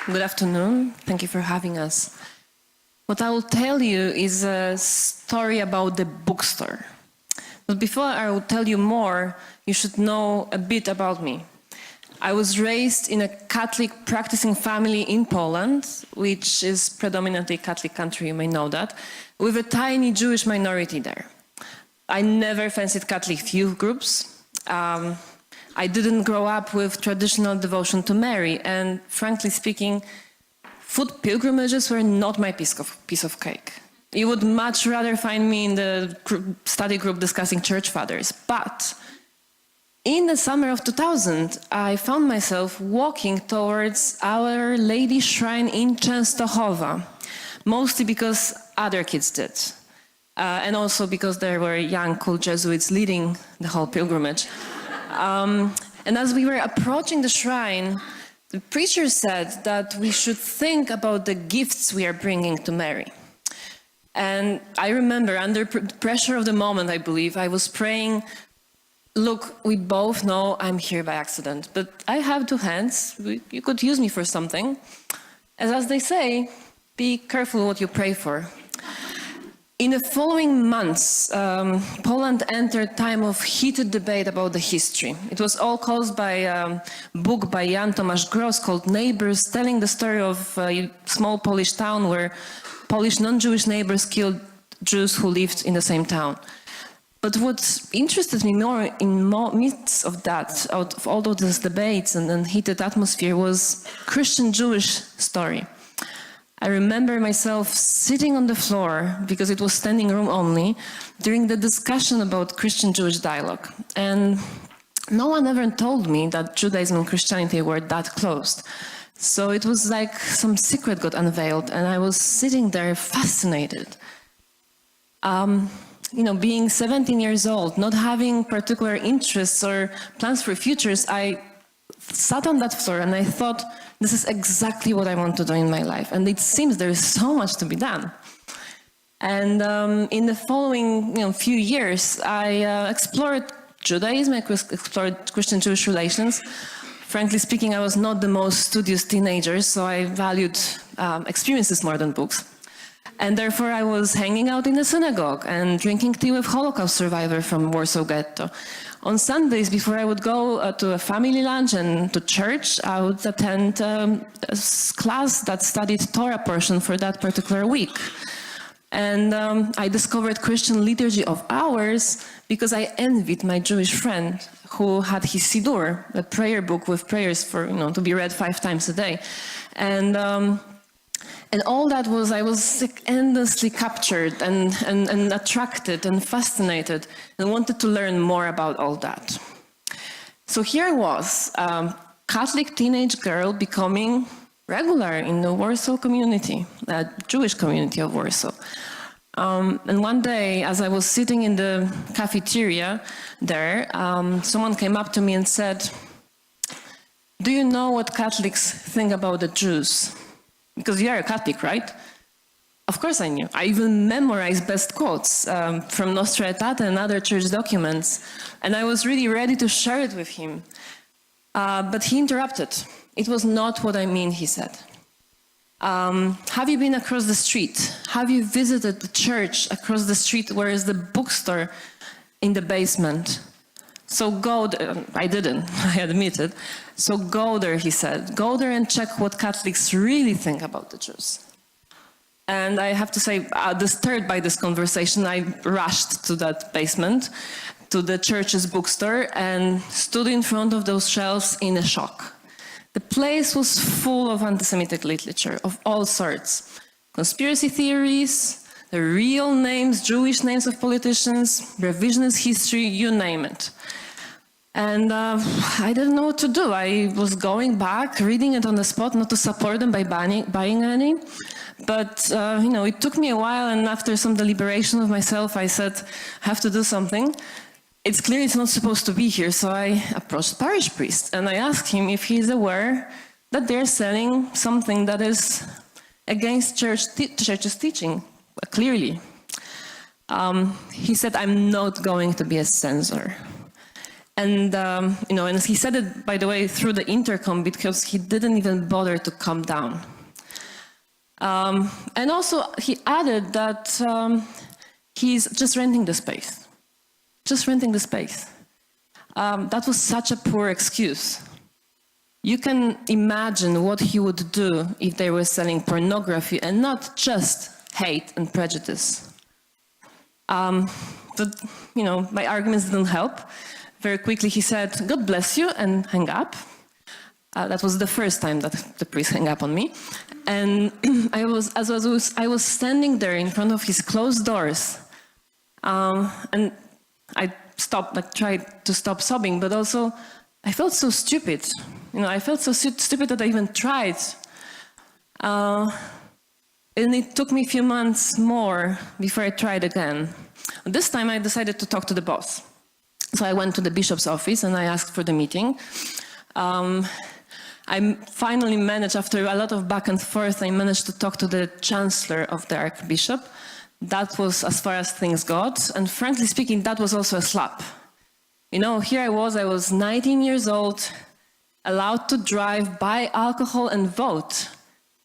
Good afternoon. Thank you for having us. What I will tell you is a story about the bookstore. But before I will tell you more, you should know a bit about me. I was raised in a Catholic practicing family in Poland, which is predominantly Catholic country, you may know that, with a tiny Jewish minority there. I never fancied Catholic youth groups. I didn't grow up with traditional devotion to Mary, and frankly speaking, food pilgrimages were not my piece of cake. You would much rather find me in the study group discussing church fathers. But in the summer of 2000, I found myself walking towards Our Lady Shrine in Częstochowa, mostly because other kids did. And also because there were young, cool Jesuits leading the whole pilgrimage. And as we were approaching the shrine, the preacher said that we should think about the gifts we are bringing to Mary. And I remember, under pressure of the moment, I believe, I was praying, look, we both know I'm here by accident, but I have two hands. You could use me for something. As they say, be careful what you pray for. In the following months, Poland entered a time of heated debate about the history. It was all caused by a book by Jan Tomasz Gross called Neighbors, telling the story of a small Polish town where Polish non-Jewish neighbors killed Jews who lived in the same town. But what interested me more in midst of that, out of all of these debates and heated atmosphere, was Christian-Jewish story. I remember myself sitting on the floor, because it was standing room only, during the discussion about Christian-Jewish dialogue. And no one ever told me that Judaism and Christianity were that close. So it was like some secret got unveiled, and I was sitting there fascinated. Being 17 years old, not having particular interests or plans for futures, I sat on that floor and I thought, this is exactly what I want to do in my life. And it seems there is so much to be done. And in the following few years, I explored Judaism, I explored Christian-Jewish relations. Frankly speaking, I was not the most studious teenager, so I valued experiences more than books. And therefore, I was hanging out in the synagogue and drinking tea with Holocaust survivor from Warsaw ghetto. On Sundays, before I would go to a family lunch and to church, I would attend a class that studied Torah portion for that particular week. And I discovered Christian liturgy of hours because I envied my Jewish friend who had his Siddur, a prayer book with prayers for to be read 5 times a day. And all that was, I was endlessly captured and attracted and fascinated and wanted to learn more about all that. So here I was, a Catholic teenage girl becoming regular in the Warsaw community, the Jewish community of Warsaw. And one day, as I was sitting in the cafeteria there, someone came up to me and said, "Do you know what Catholics think about the Jews? Because you are a Catholic, right?" Of course I knew. I even memorized best quotes from Nostra Aetate and other church documents. And I was really ready to share it with him. But he interrupted. "It was not what I mean," he said. "Have you been across the street? Have you visited the church across the street where is the bookstore in the basement? So go there." I didn't, I admit it. "So go there," he said. "Go there and check what Catholics really think about the Jews." And I have to say, disturbed by this conversation, I rushed to that basement, to the church's bookstore, and stood in front of those shelves in a shock. The place was full of anti-Semitic literature of all sorts. Conspiracy theories, the real names, Jewish names of politicians, revisionist history, you name it. And I didn't know what to do. I was going back, reading it on the spot, not to support them by buying any. But, it took me a while, and after some deliberation of myself, I said, I have to do something. It's clear it's not supposed to be here, so I approached the parish priest, and I asked him if he's aware that they're selling something that is against church's teaching, clearly. He said, "I'm not going to be a censor." And, and he said it, by the way, through the intercom because he didn't even bother to come down. And also he added that he's just renting the space. Just renting the space. That was such a poor excuse. You can imagine what he would do if they were selling pornography and not just hate and prejudice. But, my arguments didn't help. Very quickly he said, "God bless you," and hang up. That was the first time that the priest hung up on me. And I was standing there in front of his closed doors. And I stopped, tried to stop sobbing, but also I felt so stupid. I felt so stupid that I even tried. And it took me a few months more before I tried again. This time I decided to talk to the boss. So I went to the bishop's office and I asked for the meeting. I finally managed, after a lot of back and forth, I managed to talk to the chancellor of the archbishop. That was as far as things got. And frankly speaking, that was also a slap. Here I was 19 years old, allowed to drive, buy alcohol and vote,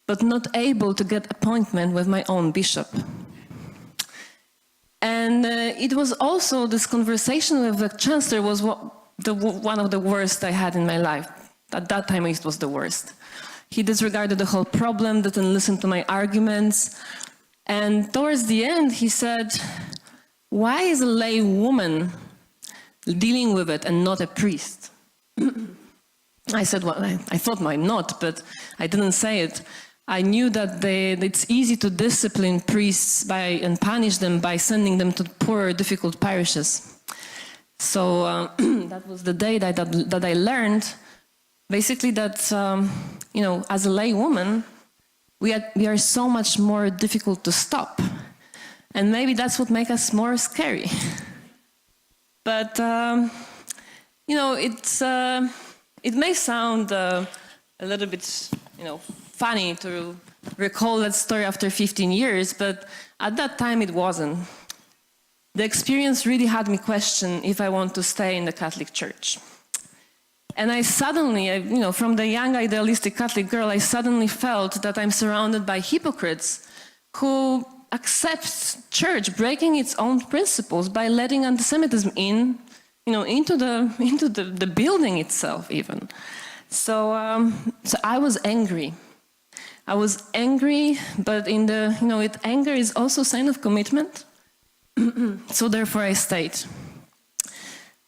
but not able to get appointment with my own bishop. And it was also, this conversation with the chancellor was one of the worst I had in my life. At that time, it was the worst. He disregarded the whole problem, didn't listen to my arguments. And towards the end, he said, "Why is a lay woman dealing with it and not a priest?" I said, well, I thought why not, but I didn't say it. I knew that it's easy to discipline priests and punish them by sending them to poor, difficult parishes. So that was the day that I learned, basically, that as a lay woman, we are so much more difficult to stop, and maybe that's what makes us more scary. But it may sound a little bit, funny to recall that story after 15 years, but at that time it wasn't. The experience really had me question if I want to stay in the Catholic Church. And I suddenly, from the young idealistic Catholic girl, I suddenly felt that I'm surrounded by hypocrites who accept church breaking its own principles by letting anti-Semitism into the building itself even. So I was angry. But anger is also a sign of commitment. So therefore I stayed.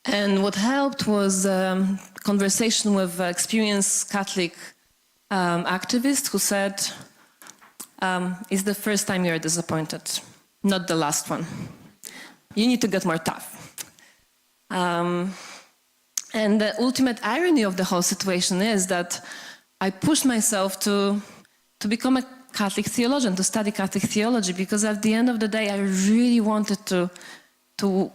And what helped was conversation with experienced Catholic activist who said, "It's the first time you're disappointed, not the last one. You need to get more tough." And the ultimate irony of the whole situation is that I pushed myself to become a Catholic theologian, to study Catholic theology, because at the end of the day, I really wanted to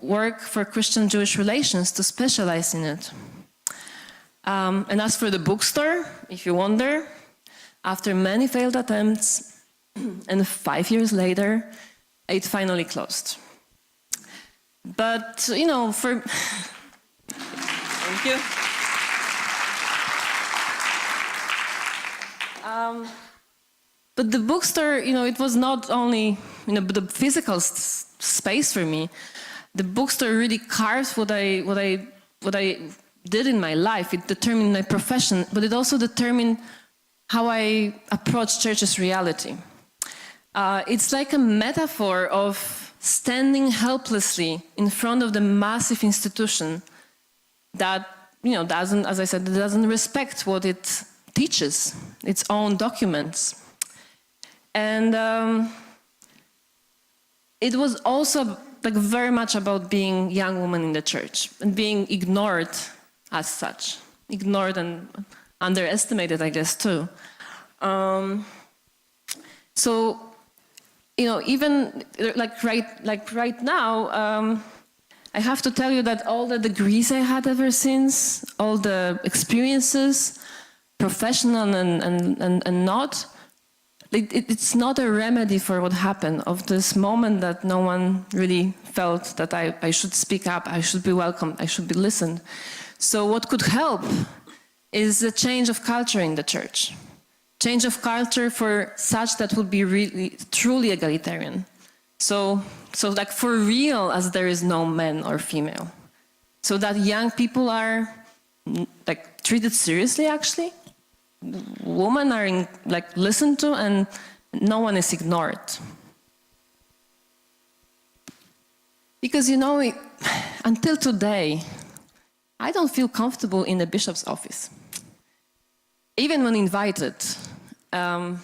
work for Christian-Jewish relations, to specialize in it. And as for the bookstore, if you wonder, after many failed attempts, and 5 years later, it finally closed. But, for... Thank you. But the bookstore, it was not only, the physical space for me. The bookstore really carved what I did in my life. It determined my profession, but it also determined how I approach church's reality. It's like a metaphor of standing helplessly in front of the massive institution that, doesn't, as I said, doesn't respect what it teaches, its own documents. And it was also very much about being young woman in the church and being ignored as such, ignored and underestimated, I guess, too. So, even right now, I have to tell you that all the degrees I had ever since, all the experiences, professional and not, It's not a remedy for what happened, of this moment that no one really felt that I should speak up, I should be welcomed, I should be listened. So what could help is a change of culture in the church. Change of culture for such that would be really, truly egalitarian. So like for real, as there is no man or female. So that young people are like treated seriously, actually. Women are listened to, and no one is ignored. Because until today, I don't feel comfortable in the bishop's office. Even when invited, I'm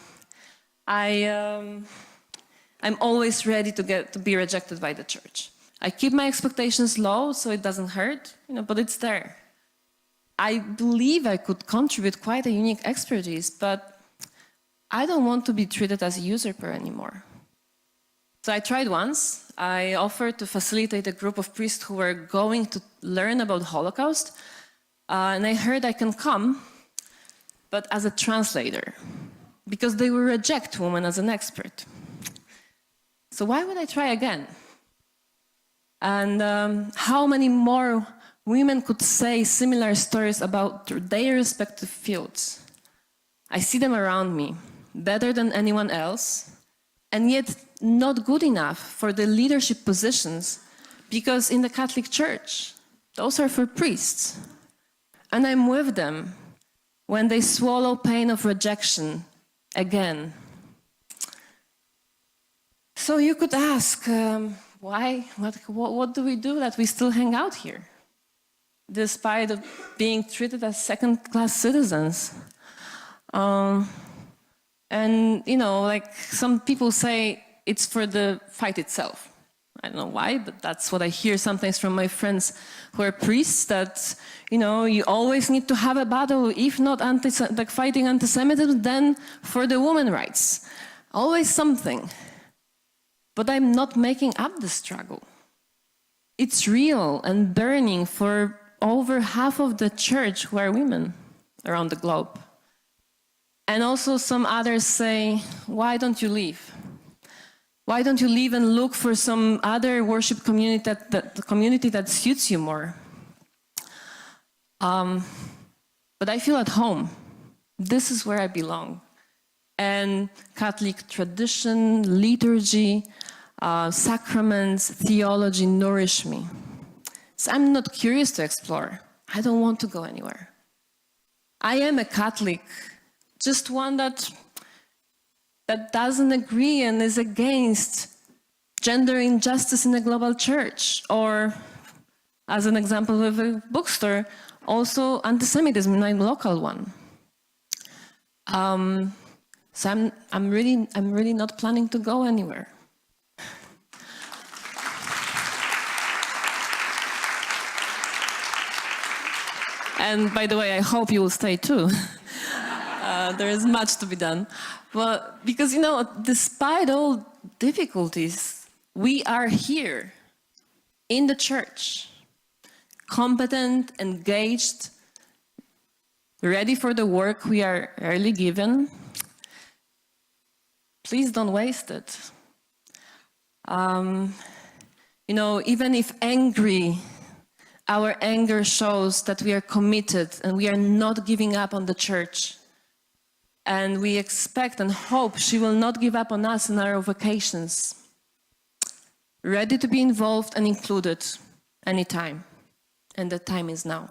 always ready to be rejected by the church. I keep my expectations low so it doesn't hurt, but it's there. I believe I could contribute quite a unique expertise, but I don't want to be treated as a usurper anymore. So I tried once. I offered to facilitate a group of priests who were going to learn about the Holocaust, and I heard I can come, but as a translator, because they will reject women as an expert. So why would I try again? And how many more women could say similar stories about their respective fields? I see them around me, better than anyone else, and yet not good enough for the leadership positions, because in the Catholic Church, those are for priests. And I'm with them when they swallow pain of rejection again. So you could ask, why? What do we do that we still hang out here, despite of being treated as second-class citizens? And some people say it's for the fight itself. I don't know why, but that's what I hear sometimes from my friends who are priests, that you always need to have a battle, if not fighting anti-Semitism, then for the women's rights. Always something. But I'm not making up the struggle. It's real and burning for over half of the church who are women around the globe. And also some others say, why don't you leave? Why don't you leave and look for some other worship community that suits you more? But I feel at home. This is where I belong. And Catholic tradition, liturgy, sacraments, theology nourish me. So I'm not curious to explore. I don't want to go anywhere. I am a Catholic, just one that doesn't agree and is against gender injustice in the global church, or, as an example with a bookstore, also anti-Semitism in my local one. So I'm really not planning to go anywhere. And by the way, I hope you will stay too. There is much to be done. Well, because, despite all difficulties, we are here in the church, competent, engaged, ready for the work we are early given. Please don't waste it. Even if angry, our anger shows that we are committed and we are not giving up on the church. And we expect and hope she will not give up on us in our vocations. Ready to be involved and included anytime. And the time is now.